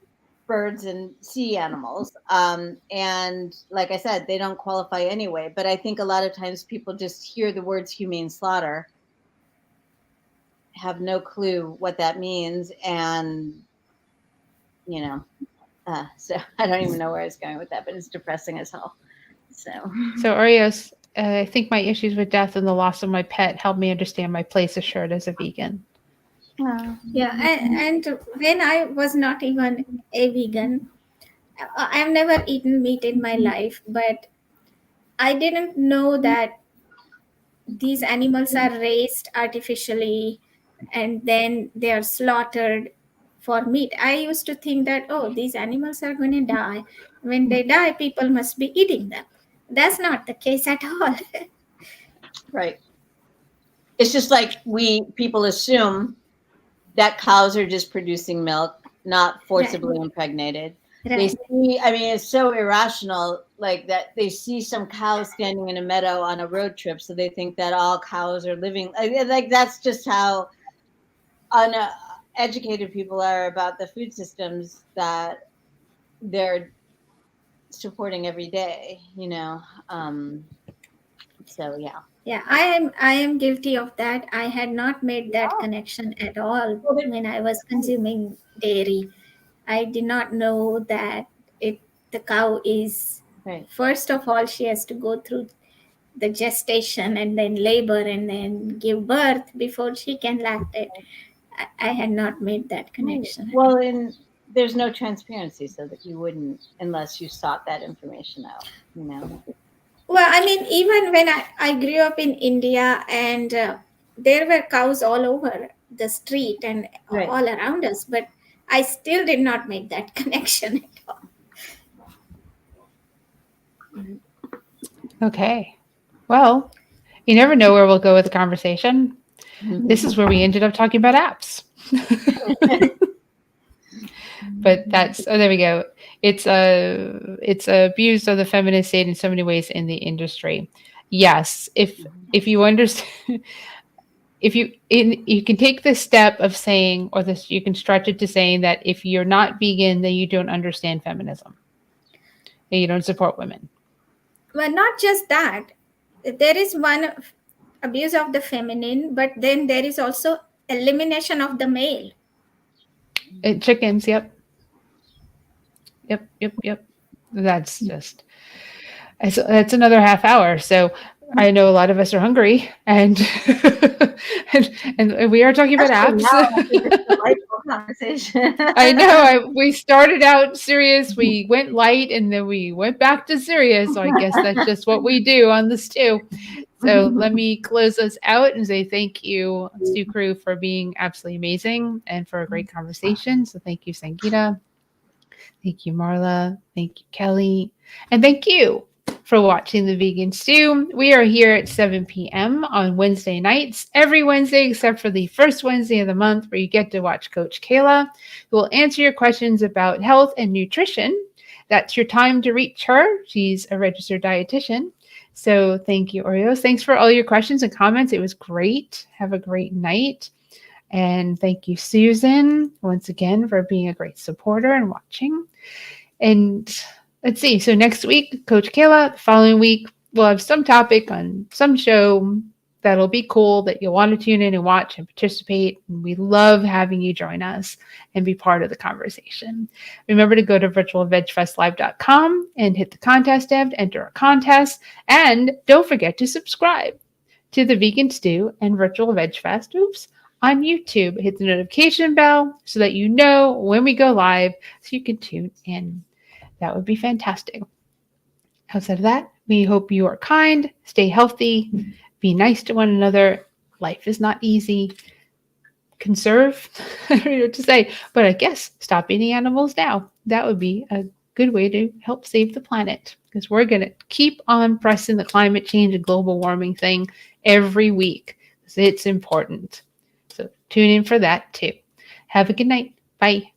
birds and sea animals. And like I said, they don't qualify anyway. But I think a lot of times people just hear the words humane slaughter, have no clue what that means. And, so I don't even know where I was going with that, but it's depressing as hell. So Oreos, I think my issues with death and the loss of my pet helped me understand my place assured as a vegan. Yeah, and when I was not even a vegan, I've never eaten meat in my life, but I didn't know that these animals are raised artificially and then they are slaughtered for meat. I used to think that, oh, these animals are going to die. When they die, people must be eating them. That's not the case at all. Right. It's just like people assume that cows are just producing milk, not forcibly impregnated. Right. They see, I mean, it's so irrational, like that they see some cows standing in a meadow on a road trip, so they think that all cows are living. Like that's just how uneducated people are about the food systems that they're supporting every day, So yeah. Yeah, I am guilty of that. I had not made that connection at all when I was consuming dairy. I did not know that the cow is Right. First of all, she has to go through the gestation and then labor and then give birth before she can lactate. I had not made that connection. Well, there's no transparency, so that you wouldn't, unless you sought that information out, Well, I mean, even when I grew up in India, and there were cows all over the street and Right. all around us, but I still did not make that connection at all. Okay. Well, you never know where we'll go with the conversation. This is where we ended up talking about apps. But there we go. It's abuse of the feminist state in so many ways in the industry. Yes, if you understand, you can take this step of saying, or this, you can stretch it to saying that if you're not vegan, then you don't understand feminism, and you don't support women. Well, not just that. There is one abuse of the feminine, but then there is also elimination of the male. Chickens, yep. That's just, that's another half hour. So I know a lot of us are hungry, and and we are talking about apps. conversation. I know. We started out serious, we went light, and then we went back to serious. So I guess that's just what we do on the Stew. So let me close us out and say thank you, Stew Crew, for being absolutely amazing and for a great conversation. So thank you, Sangeeta. Thank you, Marla. Thank you, Kelly. And thank you for watching The Vegan Stew. We are here at 7 p.m. on Wednesday nights, every Wednesday except for the first Wednesday of the month, where you get to watch Coach Kayla, who will answer your questions about health and nutrition. That's your time to reach her. She's a registered dietitian. So thank you, Oreos. Thanks for all your questions and comments. It was great. Have a great night. And thank you, Susan, once again, for being a great supporter and watching. And let's see. So next week, Coach Kayla. The following week, we'll have some topic on some show that'll be cool that you'll want to tune in and watch and participate. And we love having you join us and be part of the conversation. Remember to go to virtualvegfestlive.com and hit the contest tab to enter a contest. And don't forget to subscribe to the Vegan Stew and Virtual Veg Fest on YouTube. Hit the notification bell so that you know when we go live so you can tune in. That would be fantastic. Outside of that, we hope you are kind, stay healthy, be nice to one another. Life is not easy. Conserve, I don't know what to say, but I guess stop eating animals now. That would be a good way to help save the planet, because we're going to keep on pressing the climate change and global warming thing every week because it's important. So tune in for that too. Have a good night. Bye.